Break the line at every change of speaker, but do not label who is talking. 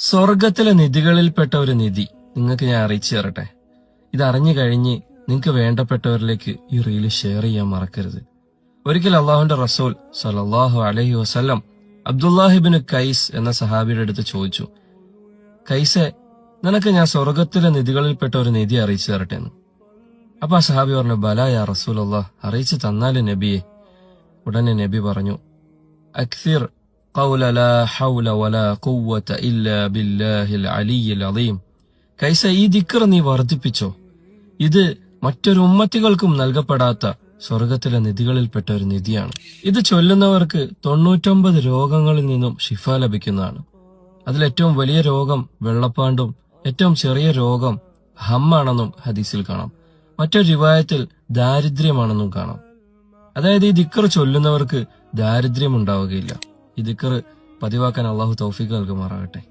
സ്വർഗത്തിലെ നിധികളിൽപ്പെട്ട ഒരു നിധി നിങ്ങൾക്ക് ഞാൻ അറിയിച്ചു തരട്ടെ. ഇതറിഞ്ഞു കഴിഞ്ഞ് നിങ്ങൾക്ക് വേണ്ടപ്പെട്ടവരിലേക്ക് ഈ റീല് ഷെയർ ചെയ്യാൻ മറക്കരുത്. ഒരിക്കൽ അള്ളാഹുന്റെ റസൂൽ സല്ലല്ലാഹു അലൈഹി വസല്ലം അബ്ദുല്ലാഹിബ്നു കൈസ് എന്ന സഹാബിയുടെ അടുത്ത് ചോദിച്ചു, കൈസെ, നിനക്ക് ഞാൻ സ്വർഗത്തിലെ നിധികളിൽപ്പെട്ട ഒരു നിധി അറിയിച്ചു തരട്ടെ എന്ന്. അപ്പൊ ആ സഹാബി പറഞ്ഞു, ബലാ യാ റസൂലല്ലാഹ്, അറിയിച്ചു തന്നാലും നബിയെ. ഉടനെ നബി പറഞ്ഞു, അക്സിർ ഖൗല ലാ ഹൗല വലാ ഖുവ്വത ഇല്ലാ ബില്ലാഹിൽ അലിയ്യിൽ അളീം. കൈസ, ഈ ദിക്ർ നീ വർദ്ധിപ്പിച്ചോ. ഇത് മറ്റൊരു ഉമ്മത്തികൾക്കും നൽകപ്പെടാത്ത സ്വർഗത്തിലെ നിധികളിൽപ്പെട്ട ഒരു നിധിയാണ്. ഇത് ചൊല്ലുന്നവർക്ക് 99 രോഗങ്ങളിൽ നിന്നും ശിഫ ലഭിക്കുന്നതാണ്. അതിലേറ്റവും വലിയ രോഗം വെള്ളപ്പാണ്ടും ഏറ്റവും ചെറിയ രോഗം ഹമ്മാണെന്നും ഹദീസിൽ കാണാം. മറ്റൊരു റിവായത്തിൽ ദാരിദ്ര്യമാണെന്നും കാണാം. അതായത് ഈ ദിക്ർ ചൊല്ലുന്നവർക്ക് ദാരിദ്ര്യം ഉണ്ടാവുകയില്ല. ഈ ദിക്ർ പതിവാക്കാൻ അള്ളാഹു തൗഫീഖ് നൽകുമാറാകട്ടെ.